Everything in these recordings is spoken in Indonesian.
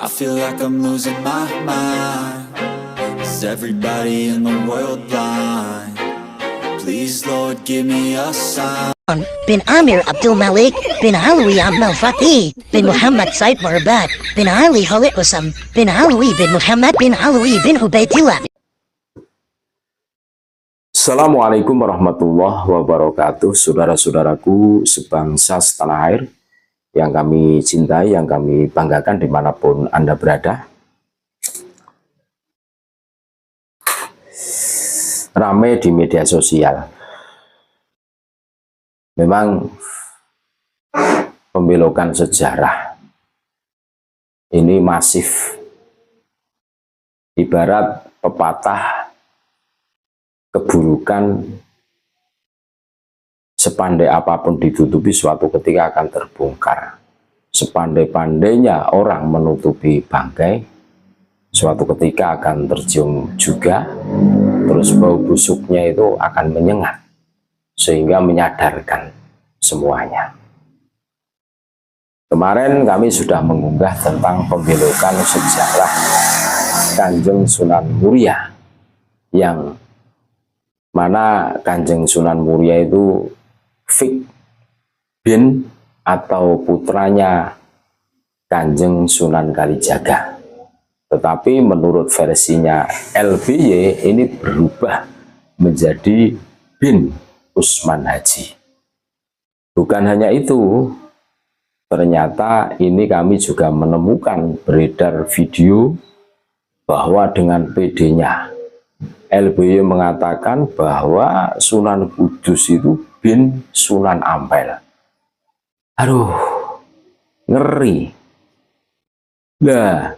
I feel like I'm losing my mind. Is everybody in the world blind? Please Lord give me a sign. Bin Amir Abdul Malik, bin Alawi Amal Fatih, bin Muhammad Said Murabad, bin Ali Khalid Usam, bin Alawi bin Muhammad bin Alawi bin Ubaidillah. Assalamualaikum warahmatullahi wabarakatuh. Saudara-saudaraku sebangsa setanah air yang kami cintai, yang kami banggakan dimanapun Anda berada. Ramai di media sosial. Memang pembelokan sejarah ini masif. Ibarat pepatah, keburukan sepandai apapun ditutupi suatu ketika akan terbongkar. Sepandai-pandainya orang menutupi bangkai, suatu ketika akan tercium juga. Terus bau busuknya itu akan menyengat sehingga menyadarkan semuanya. Kemarin kami sudah mengunggah tentang pembelokan sejarah Kanjeng Sunan Muria, yang mana Kanjeng Sunan Muria itu Fik bin atau putranya Kanjeng Sunan Kalijaga. Tetapi menurut versinya LBY ini berubah menjadi bin Usman Haji. Bukan hanya itu, ternyata ini kami juga menemukan beredar video bahwa dengan PD-nya LBY mengatakan bahwa Sunan Kudus itu bin Sunan Ampel. Aduh, ngeri. Nah,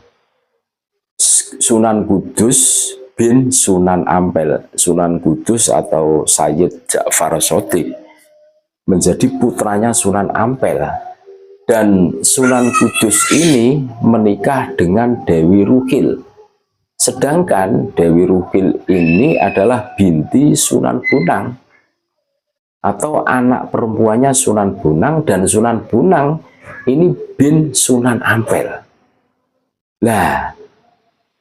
Sunan Kudus bin Sunan Ampel, Sunan Kudus atau Sayyid Ja'far Shadiq menjadi putranya Sunan Ampel, dan Sunan Kudus ini menikah dengan Dewi Ruhil. Sedangkan Dewi Ruhil ini adalah binti Sunan Bonang atau anak perempuannya Sunan Bonang, dan Sunan Bonang ini bin Sunan Ampel. Nah,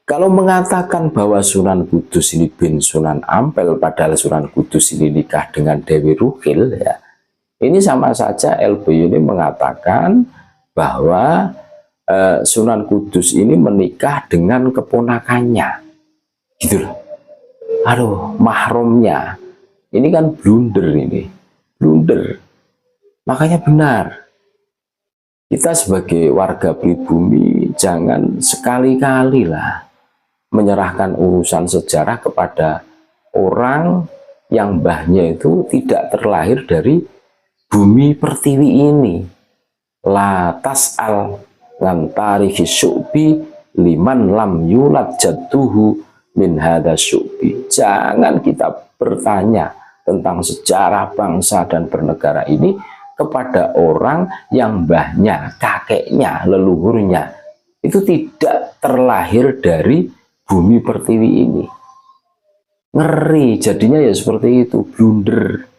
kalau mengatakan bahwa Sunan Kudus ini bin Sunan Ampel, padahal Sunan Kudus ini nikah dengan Dewi Ruhil, ya, ini sama saja LBY ini mengatakan bahwa Sunan Kudus ini menikah dengan keponakannya, gitu loh. Aduh, mahramnya. Ini kan blunder, ini blunder. Makanya benar, kita sebagai warga pribumi jangan sekali-kali lah menyerahkan urusan sejarah kepada orang yang mbahnya itu tidak terlahir dari bumi pertiwi ini. La tas'al lan tarihi syu'bi liman lam yulad jadduhu min hadha syu'bi. Jangan kita bertanya tentang sejarah bangsa dan bernegara ini kepada orang yang mbahnya, kakeknya, leluhurnya itu tidak terlahir dari bumi pertiwi ini. Ngeri jadinya ya seperti itu, blunder.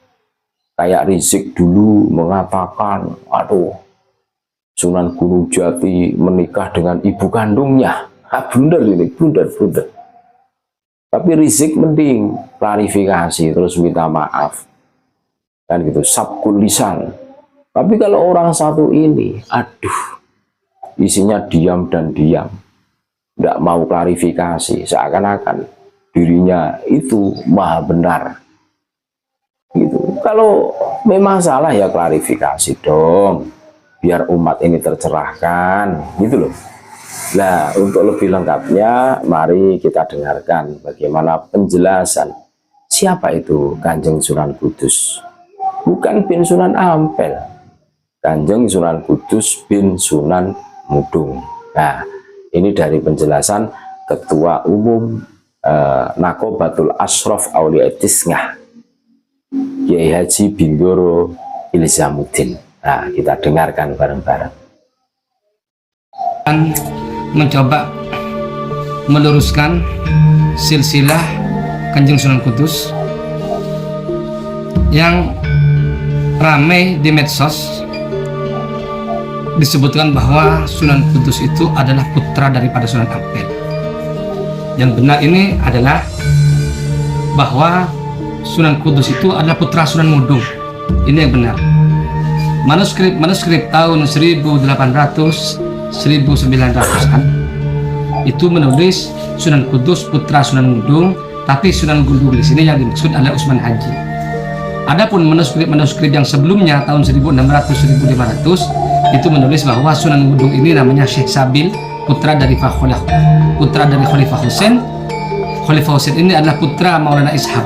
Kayak Rizik dulu mengatakan, aduh, Sunan Gunung Jati menikah dengan ibu kandungnya. Blunder ini, blunder. Tapi Rizik mending klarifikasi terus minta maaf, kan gitu, sabkul lisan. Tapi kalau orang satu ini, aduh, isinya diam dan diam, tidak mau klarifikasi, seakan-akan dirinya itu maha benar. Gitu. Kalau memang salah ya klarifikasi dong, biar umat ini tercerahkan, gitu loh. Nah, untuk lebih lengkapnya, mari kita dengarkan bagaimana penjelasan siapa itu Kanjeng Sunan Kudus. Bukan bin Sunan Ampel, Kanjeng Sunan Kudus bin Sunan Mudung. Nah, ini dari penjelasan Ketua Umum Nakobatul Ashraf Aulia Tisngah, Kiai Haji Bindoro Ilzamuddin. Nah, kita dengarkan bareng-bareng. Mencoba meluruskan silsilah Kanjeng Sunan Kudus yang ramai di medsos disebutkan bahwa Sunan Kudus itu adalah putra daripada Sunan Ampel. Yang benar ini adalah bahwa Sunan Kudus itu adalah putra Sunan Ngudung. Ini yang benar. Manuskrip tahun 1800-1900-an itu menulis Sunan Kudus putra Sunan Ngudung, tapi Sunan Ngudung di sini yang dimaksud adalah Usman Haji. Adapun manuskrip yang sebelumnya tahun 1600-1500 itu menulis bahwa Sunan Ngudung ini namanya Syekh Sabil, putra dari Khalifah Husain. Khalifah Husain ini adalah putra Maulana Ishaq,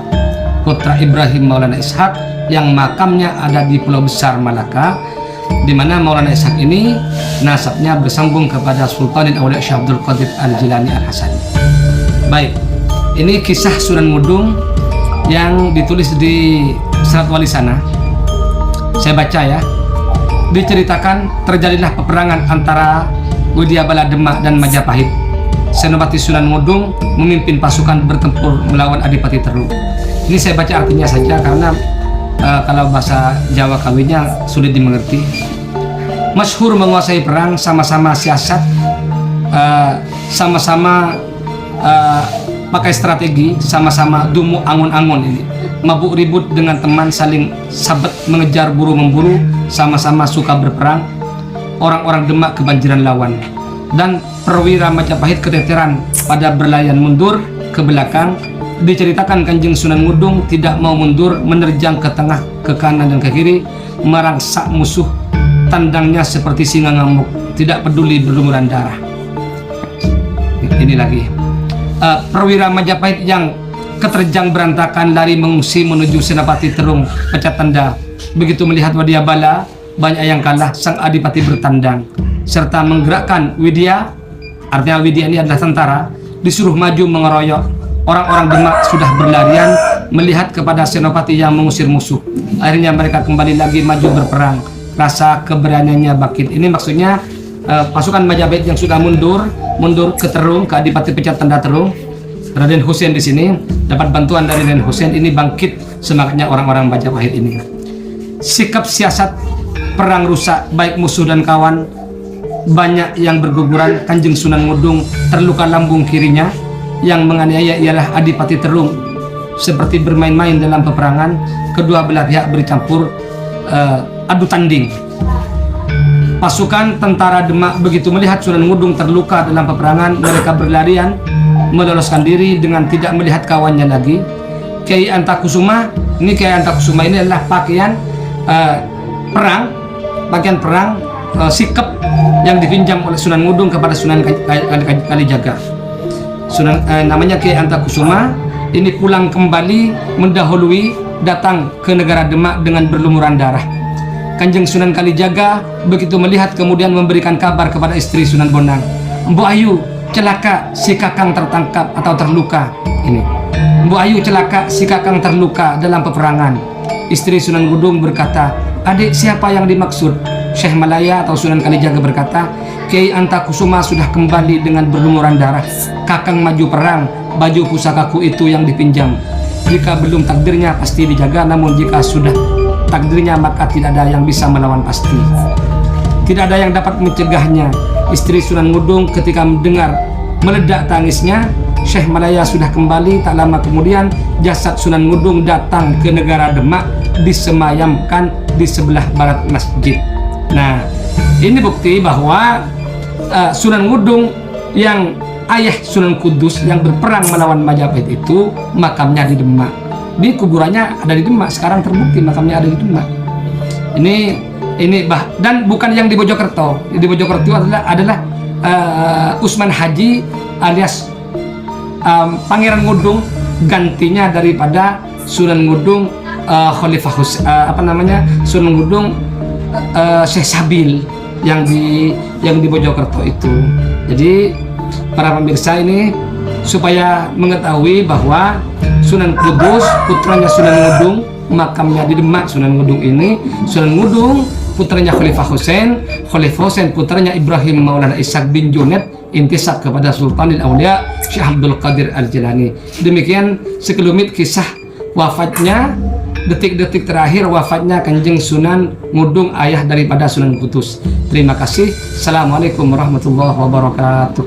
putra Ibrahim Maulana Ishaq, yang makamnya ada di Pulau Besar Malaka, di mana Maulana Ishaq ini nasabnya bersambung kepada Sultanul Auliya Syekh Abdul Qadir Al-Jilani Al-Hasani. Baik, ini kisah Sunan Ngudung yang ditulis di Serat Wali Sana. Saya baca ya. Diceritakan terjadilah peperangan antara Widya Bala Demak dan Majapahit. Senopati Sunan Ngudung memimpin pasukan bertempur melawan Adipati Terlu. Ini saya baca artinya saja karena kalau bahasa Jawa kawinnya sulit dimengerti. Masyhur menguasai perang, sama-sama siasat, sama-sama pakai strategi, sama-sama dumu angun-angun ini. Mabuk ribut dengan teman, saling sabet mengejar buru memburu, sama-sama suka berperang. Orang-orang Demak kebanjiran lawan, dan perwira Majapahit keteteran pada berlayan mundur ke belakang. Diceritakan Kanjeng Sunan Ngudung tidak mau mundur, menerjang ke tengah, ke kanan dan ke kiri, merangsak musuh. Tandangnya seperti singa ngamuk, tidak peduli berlumuran darah. Ini lagi perwira Majapahit yang keterjang berantakan lari mengungsi menuju Senapati Terung Pecat Tanda. Begitu melihat Widya Bala, banyak yang kalah, sang adipati bertandang serta menggerakkan Widya, artinya Widya ini adalah tentara, disuruh maju mengeroyok. Orang-orang Demak sudah berlarian melihat kepada Senopati yang mengusir musuh. Akhirnya mereka kembali lagi maju berperang. Rasa keberaniannya bangkit. Ini maksudnya pasukan Majapahit yang sudah mundur ke Terung, ke Adipati Pecat Tanda Terung. Raden Husain di sini dapat bantuan dari Raden Husain, ini bangkit semangatnya orang-orang Majapahit ini. Sikap siasat perang rusak, baik musuh dan kawan. Banyak yang berguguran. Kanjeng Sunan Ngudung terluka lambung kirinya. Yang menganiaya ialah Adipati Terung. Seperti bermain-main dalam peperangan, kedua belah pihak bercampur adu tanding. Pasukan tentara Demak begitu melihat Sunan Ngudung terluka dalam peperangan, mereka berlarian meloloskan diri dengan tidak melihat kawannya lagi. Kiai Antakusuma ini adalah pakaian perang, sikap yang dipinjam oleh Sunan Ngudung kepada Sunan Kalijaga. Namanya Kiai Antakusuma ini pulang kembali mendahului datang ke negara Demak dengan berlumuran darah. Kanjeng Sunan Kalijaga begitu melihat kemudian memberikan kabar kepada istri Sunan Bonang, "Mbu Ayu celaka, si Kakang tertangkap atau terluka." Ini Mbu Ayu celaka, si Kakang terluka dalam peperangan. Istri Sunan Ngudung berkata, "Adik, siapa yang dimaksud?" Syekh Malaya atau Sunan Kalijaga berkata, "Kiai Antakusuma sudah kembali dengan berlumuran darah. Kakang maju perang, baju pusakaku itu yang dipinjam. Jika belum takdirnya pasti dijaga, namun jika sudah takdirnya maka tidak ada yang bisa melawan pasti. Tidak ada yang dapat mencegahnya." Istri Sunan Ngudung ketika mendengar meledak tangisnya, Syekh Malaya sudah kembali. Tak lama kemudian jasad Sunan Ngudung datang ke negara Demak, disemayamkan di sebelah barat masjid. Nah, ini bukti bahwa Sunan Ngudung yang ayah Sunan Kudus yang berperang melawan Majapahit itu makamnya di Demak. Di kuburannya ada di Demak, sekarang terbukti makamnya ada di Demak. Dan bukan yang di Mojokerto. Di Mojokerto adalah Usman Haji alias Pangeran Ngudung, gantinya daripada Sunan Ngudung Khalifah Sunan Ngudung Syekh Sabil yang di Mojokerto itu. Jadi para pemirsa ini supaya mengetahui bahwa Sunan Kudus putranya Sunan Ngudung, makamnya di Demak. Sunan Ngudung ini, Sunan Ngudung putranya Khalifah Husain putranya Ibrahim Maulana Ishaq bin Junaid, intisab kepada Sultanul Auliya Syekh Abdul Qadir Al-Jilani. Demikian sekelumit kisah wafatnya detik-detik terakhir wafatnya Kanjeng Sunan Ngudung, ayah daripada Sunan Kudus. Terima kasih. Assalamualaikum warahmatullahi wabarakatuh.